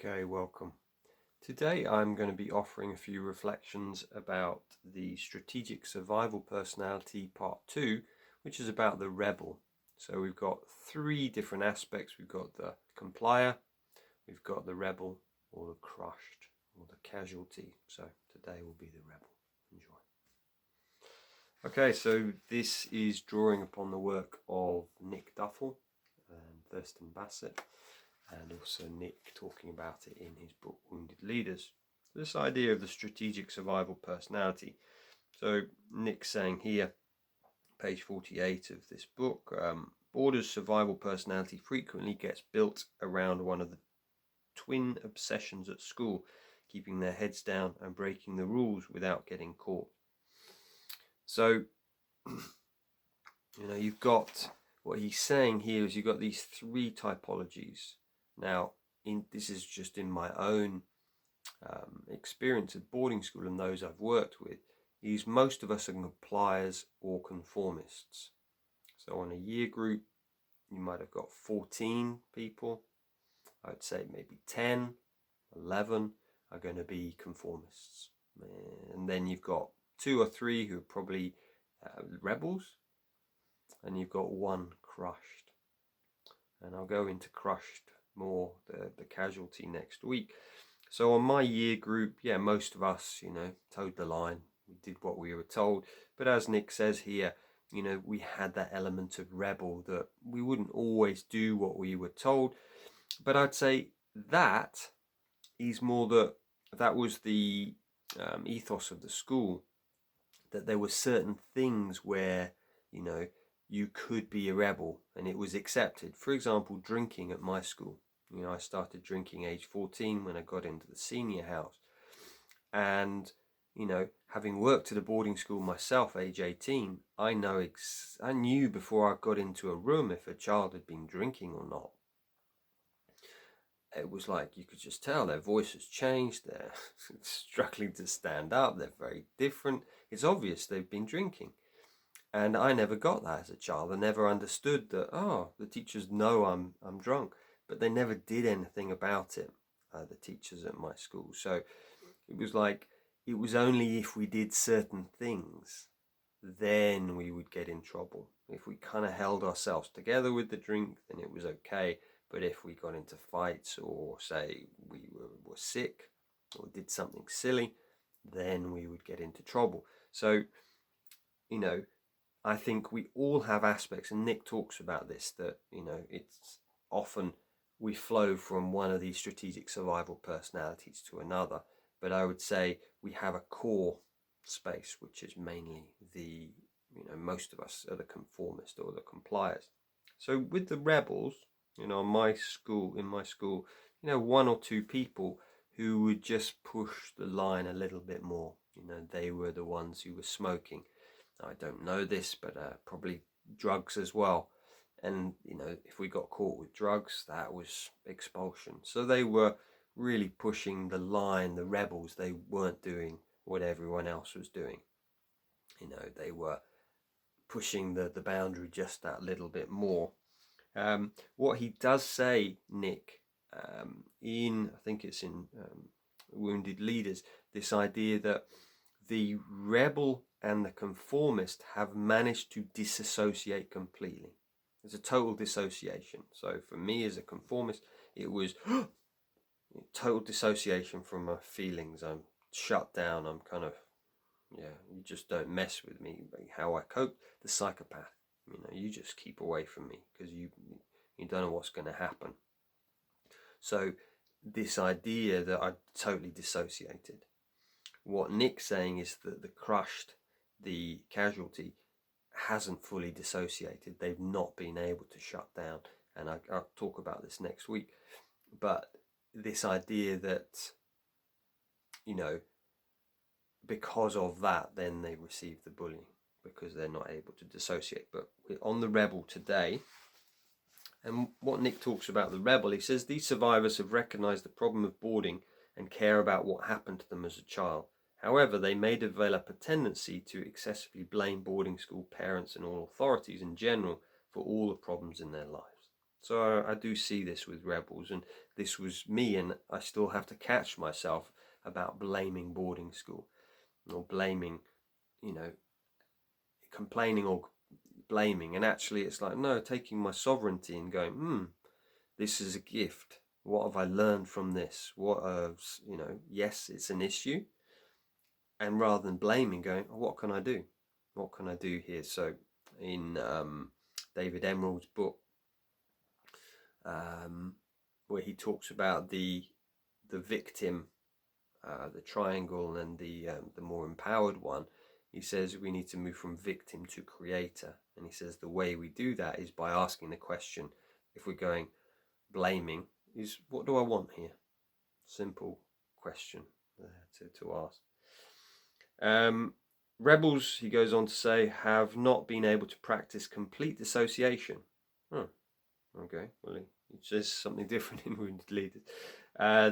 Okay, welcome. Today I'm going to be offering a few reflections about the Strategic Survival Personality Part 2, which is about the rebel. So we've got three different aspects. We've got the complier, we've got the rebel, or the crushed, or the casualty. So today will be the rebel. Enjoy. Okay, so this is drawing upon the work of Nick Duffell and Thurston Bassett, and also Nick talking about it in his book Wounded Leaders. This idea of the strategic survival personality. So Nick's saying here, page 48 of this book, Border's survival personality frequently gets built around one of the twin obsessions at school, keeping their heads down and breaking the rules without getting caught. So, you've got, what he's saying here is you've got these three typologies. Now, this is just in my own experience at boarding school and those I've worked with, is most of us are compliers or conformists. So on a year group, you might have got 14 people. I'd say maybe 10, 11 are going to be conformists. And then you've got 2 or 3 who are probably rebels. And you've got 1 crushed. And I'll go into crushed more, the casualty, next week. So on my year group, most of us, towed the line. We did what we were told. But as Nick says here, we had that element of rebel, that we wouldn't always do what we were told. But I'd say that is more that was the ethos of the school, that there were certain things where, you could be a rebel and it was accepted. For example, drinking at my school. I started drinking age 14 when I got into the senior house. And, having worked at a boarding school myself, age 18, I knew before I got into a room if a child had been drinking or not. It was like you could just tell their voice has changed, they're struggling to stand up, they're very different. It's obvious they've been drinking. And I never got that as a child. I never understood that, the teachers know I'm drunk, but they never did anything about it, the teachers at my school. So it was like, it was only if we did certain things, then we would get in trouble. If we kind of held ourselves together with the drink, then it was okay. But if we got into fights, or say we were sick or did something silly, then we would get into trouble. So, I think we all have aspects, and Nick talks about this, that, it's often we flow from one of these strategic survival personalities to another. But I would say we have a core space, which is mainly most of us are the conformist or the compliers. So with the rebels, in my school, 1 or 2 people who would just push the line a little bit more. They were the ones who were smoking. I don't know this, but probably drugs as well. And, if we got caught with drugs, that was expulsion. So they were really pushing the line, the rebels. They weren't doing what everyone else was doing. They were pushing the boundary just that little bit more. What he does say, Nick, I think it's in Wounded Leaders, this idea that the rebel and the conformist have managed to disassociate completely. There's a total dissociation. So for me as a conformist, it was total dissociation from my feelings. I'm shut down. I'm kind of, you just don't mess with me. How I cope, the psychopath. You just keep away from me because you don't know what's going to happen. So this idea that I totally dissociated. What Nick's saying is that the crushed, the casualty, hasn't fully dissociated. They've not been able to shut down. And I'll talk about this next week. But this idea that, because of that, then they receive the bullying because they're not able to dissociate. But we're on the rebel today. And what Nick talks about the rebel, he says these survivors have recognized the problem of boarding and care about what happened to them as a child. However, they may develop a tendency to excessively blame boarding school parents and all authorities in general for all the problems in their lives. So I do see this with rebels, and this was me, and I still have to catch myself about blaming boarding school, or blaming, complaining or blaming. And actually it's like, no, taking my sovereignty and going, this is a gift. What have I learned from this? Yes, it's an issue. And rather than blaming, going, what can I do? What can I do here? So in David Emerald's book, where he talks about the victim, the triangle, and the more empowered one, he says we need to move from victim to creator. And he says the way we do that is by asking the question, if we're going blaming, is what do I want here? Simple question to ask. Rebels, he goes on to say, have not been able to practice complete dissociation. Okay, well, he says something different in Wounded Leaders.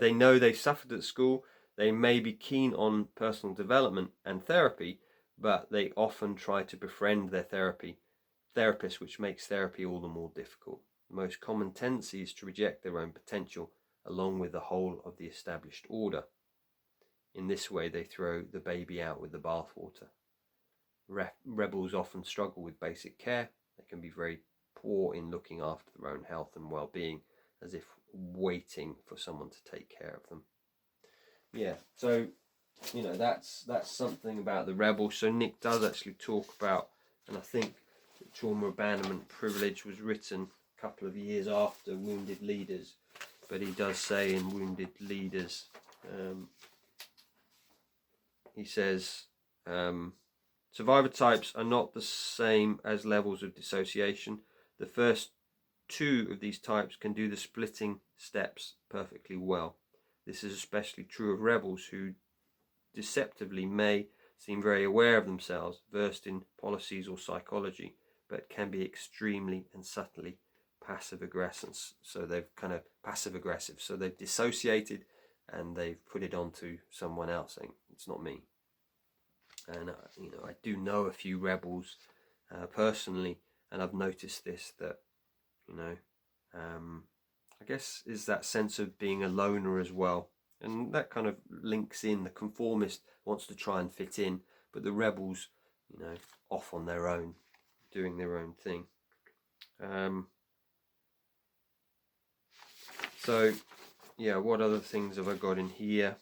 They know they've suffered at school. They may be keen on personal development and therapy, but they often try to befriend their therapist, which makes therapy all the more difficult. The most common tendency is to reject their own potential, along with the whole of the established order. In this way, they throw the baby out with the bathwater. Rebels often struggle with basic care. They can be very poor in looking after their own health and well-being, as if waiting for someone to take care of them. Yeah, so that's something about the rebel. So Nick does actually talk about, and I think Trauma Abandonment Privilege was written a couple of years after Wounded Leaders, but he does say in Wounded Leaders, he says, survivor types are not the same as levels of dissociation. The first two of these types can do the splitting steps perfectly well. This is especially true of rebels, who deceptively may seem very aware of themselves, versed in policies or psychology, but can be extremely and subtly passive-aggressive. So they've kind of passive-aggressive. So they've dissociated and they've put it onto someone else, saying, it's not me. And, I do know a few rebels personally, and I've noticed this, that, I guess is that sense of being a loner as well. And that kind of links in. The conformist wants to try and fit in, but the rebels, off on their own, doing their own thing. So, yeah, what other things have I got in here?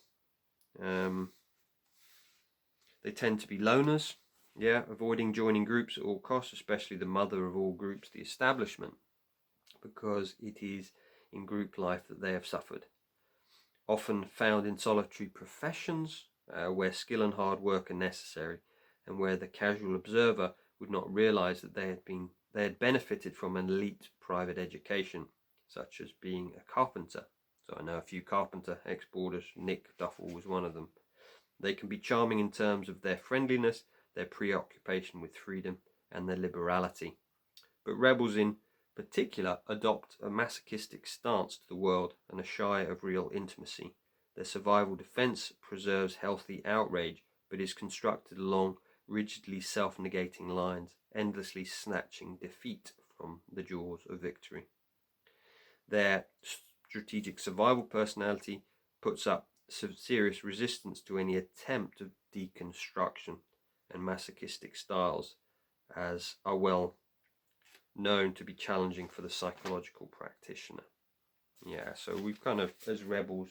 They tend to be loners, avoiding joining groups at all costs, especially the mother of all groups, the establishment, because it is in group life that they have suffered. Often found in solitary professions where skill and hard work are necessary, and where the casual observer would not realize that they had benefited from an elite private education, such as being a carpenter. So I know a few carpenter ex-boarders. Nick Duffell was one of them. They can be charming in terms of their friendliness, their preoccupation with freedom, and their liberality. But rebels in particular adopt a masochistic stance to the world and are shy of real intimacy. Their survival defense preserves healthy outrage, but is constructed along rigidly self-negating lines, endlessly snatching defeat from the jaws of victory. Their strategic survival personality puts up serious resistance to any attempt of deconstruction, and masochistic styles as are well known to be challenging for the psychological practitioner. Yeah, so we've kind of, as rebels,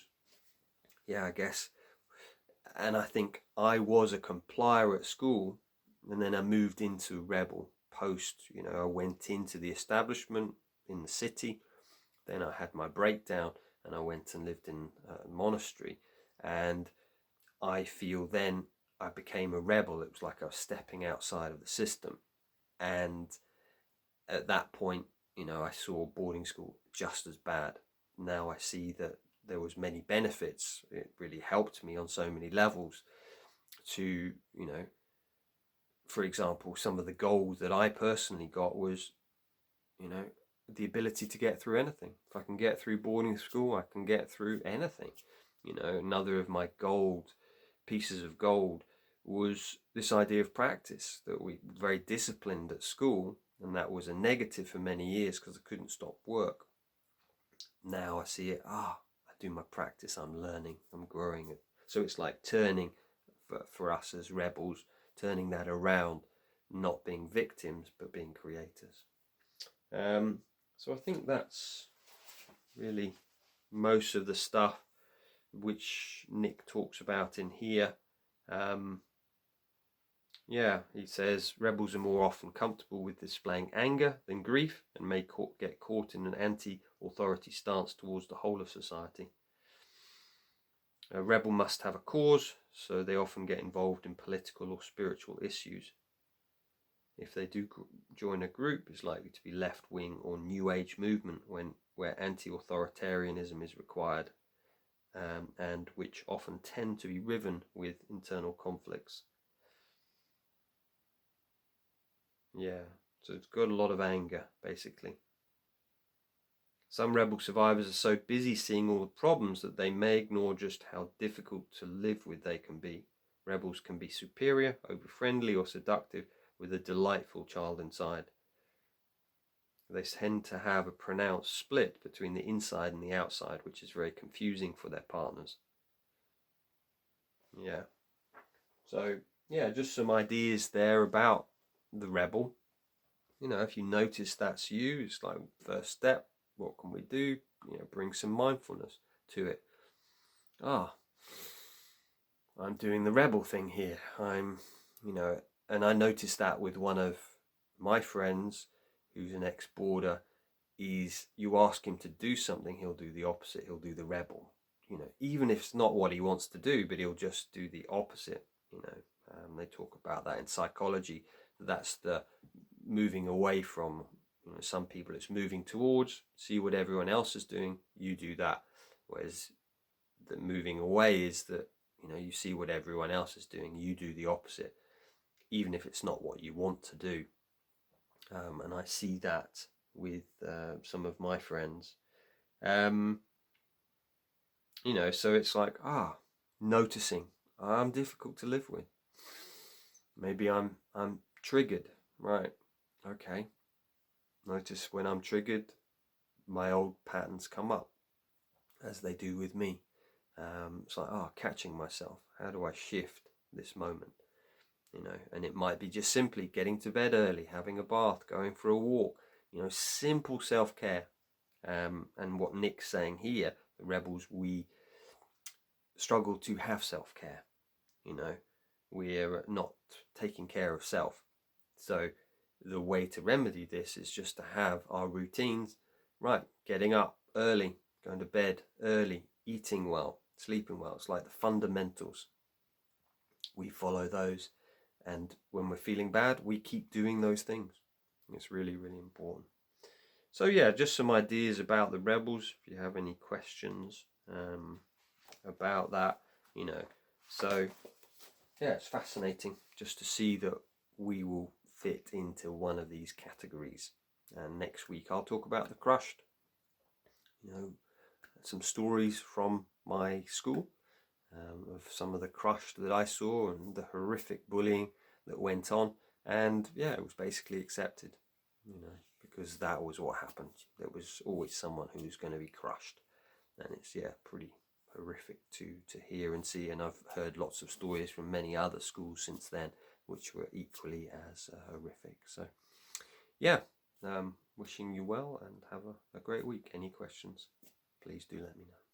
I guess, and I think I was a complier at school, and then I moved into rebel post, I went into the establishment in the city, then I had my breakdown, and I went and lived in a monastery, and I feel then I became a rebel. It was like I was stepping outside of the system, and at that point, I saw boarding school just as bad. Now I see that there was many benefits. It really helped me on so many levels to, for example, some of the goals that I personally got was, the ability to get through anything. If I can get through boarding school, I can get through anything. Another of my pieces of gold was this idea of practice, that we were very disciplined at school, and that was a negative for many years because I couldn't stop work. now I see it, I do my practice, I'm learning, I'm growing it. So it's like turning, for us as rebels, turning that around, not being victims, but being creators. So I think that's really most of the stuff which Nick talks about in here. Yeah, he says rebels are more often comfortable with displaying anger than grief, and may get caught in an anti-authority stance towards the whole of society. A rebel must have a cause, so they often get involved in political or spiritual issues. If they do join a group, it's likely to be left-wing or New Age movement where anti-authoritarianism is required, and which often tend to be riven with internal conflicts. Yeah, so it's got a lot of anger, basically. Some rebel survivors are so busy seeing all the problems that they may ignore just how difficult to live with they can be. Rebels can be superior, over-friendly, or seductive, with a delightful child inside. They tend to have a pronounced split between the inside and the outside, which is very confusing for their partners. Yeah. So, yeah, just some ideas there about the rebel. You know, if you notice that's you, it's like first step, what can we do? You know, bring some mindfulness to it. I'm doing the rebel thing here. And I noticed that with one of my friends who's an ex-boarder, is you ask him to do something, he'll do the opposite. He'll do the rebel, you know, even if it's not what he wants to do, but he'll just do the opposite, you know. They talk about that in psychology. That's the moving away from, you know, some people it's moving towards, see what everyone else is doing, you do that. Whereas the moving away is that, you know, you see what everyone else is doing, you do the opposite, even if it's not what you want to do. And I see that with some of my friends. You know, so it's like, noticing I'm difficult to live with. Maybe I'm triggered, right? Okay. Notice when I'm triggered, my old patterns come up, as they do with me. It's like, catching myself. How do I shift this moment? You know, and it might be just simply getting to bed early, having a bath, going for a walk, you know, simple self-care. And what Nick's saying here, the rebels, we struggle to have self-care. You know, we're not taking care of self. So the way to remedy this is just to have our routines, right? Getting up early, going to bed early, eating well, sleeping well. It's like the fundamentals. We follow those. And when we're feeling bad, we keep doing those things. It's really, really important. So yeah, just some ideas about the rebels. If you have any questions about that, you know. So yeah, it's fascinating just to see that we will fit into one of these categories. And next week I'll talk about the crushed. You know, some stories from my school of some of the crushed that I saw and the horrific bullying that went on. And yeah, it was basically accepted, you know, because that was what happened. There was always someone who was going to be crushed. And it's, pretty horrific to hear and see. And I've heard lots of stories from many other schools since then, which were equally as horrific. So yeah, wishing you well and have a great week. Any questions, please do let me know.